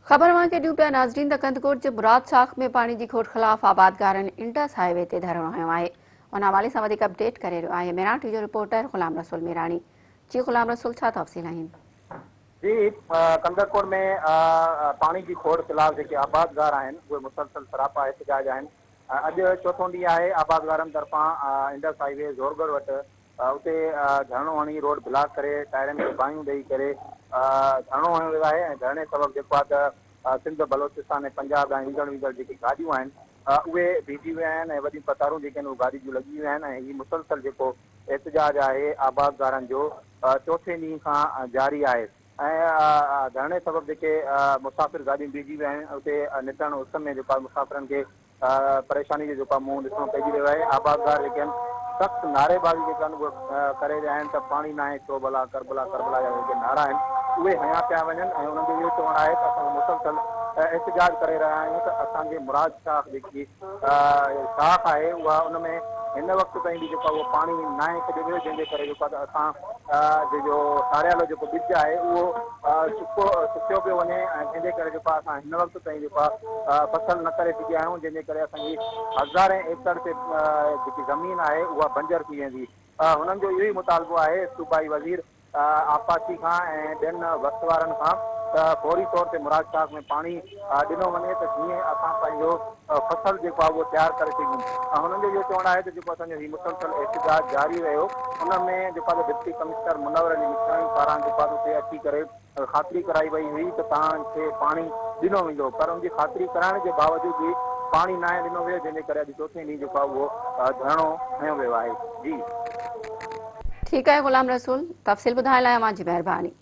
ख़बर वहां के ॾियूं पिया नाज़रीन त कंदकोट जे मुराद शाख में पानी की खोट ख़िलाफ़ आबादगारनि इंडस हाईवे ते धरणो हयो आहे। उन हवाले सां वधीक अपडेट करे रहियो आहे मेराठी जो रिपोर्टर ग़ुलाम रसूल मीरानी। जी ग़ुलाम रसूल, छा तफ़सील आहिनि? जी, कंदरकोट में पानी की खोड़ खिलाफ़ जेके आबादगार आहिनि उहे मुसलसल सरापा एहतजाज आहिनि। अॼु चोथों ॾींहुं आहे आबादगारनि तरफ़ां इंडस हाईवे ज़ोरगढ़ वटि उते धरणो हणी रोड ब्लॉक करे टायरनि खे बाहियूं ॾेई करे धरणो हणियो वियो आहे। ऐं धरणे सबबु जेको आहे त सिंध बलोचिस्तान ऐं पंजाब ऐं ईंदड़ वींदड़ जेके गाॾियूं आहिनि उहे बीठी विया आहिनि ऐं वॾियूं कतारूं जेके आहिनि उहे गाॾी जूं लॻी वियूं आहिनि। ऐं हीउ मुसलसल जेको एहतजाज आहे आबादगारनि जो चोथे ॾींहं खां जारी आहे। ऐं धरणे सबबु जेके मुसाफ़िर गाॾियूं बीठी विया आहिनि उते निकिरण उस में जेको आहे मुसाफ़िरनि खे परेशानी जो जेको आहे मुंहुं ॾिसणो पइजी रहियो आहे। आबादगार जेके आहिनि सख़्तु नारेबाज़ी जेका आहिनि उहे करे रहिया आहिनि त पाणी न आहे छो भला करबला करबला जा जेके नारा आहिनि उहे हया पिया वञनि। ऐं उन्हनि जो इहो चवणु आहे त असां मुसलसल एहतजाज करे रहिया आहियूं त असांजे मुराद शाह जेकी शाख आहे उहा उन में हिन वक़्तु ताईं बि जेको आहे उहो पाणी न आहे हिकु जॻह, जंहिंजे करे जेको आहे त असां जो सारियल जेको ॿिज आहे उहो सुकियो पियो वञे। ऐं जंहिंजे करे जेको आहे असां हिन वक़्तु ताईं जेको आहे फसल न करे सघिया आहियूं, जंहिंजे करे असांजी हज़ारे एकड़ ते जेकी ज़मीन आहे उहा बंजर थी वेंदी। हुननि जो इहो ई मुतालबो आहे सूबाई वज़ीर आपाची खां ऐं ॿियनि वक़्त वारनि खां त फौरी तौर ते मुराद शाख में पाणी ॾिनो वञे त जीअं असां पंहिंजो फसल जेको आहे उहो तयारु करे सघूं। हुननि जो इहो चवणु आहे त जेको असांजो हीउ मुसलसल एहतजाज जारी रहियो उन में जेको आहे डिप्टी कमिश्नर मुनवर अली मिश्राणी पारां जेको आहे उते अची करे ख़ातिरी कराई वई हुई त तव्हांखे पाणी ॾिनो वेंदो, पर उनजी ख़ातिरी कराइण जे बावजूद बि पाणी न ॾिनो वियो, जंहिंजे करे अॼु चोथे ॾींहुं जेको आहे उहो धरणो खयो वियो आहे। जी ठीक है ग़ुलाम रसूल, तफ़सील ॿुधाइण लाइ तव्हांजी महिरबानी।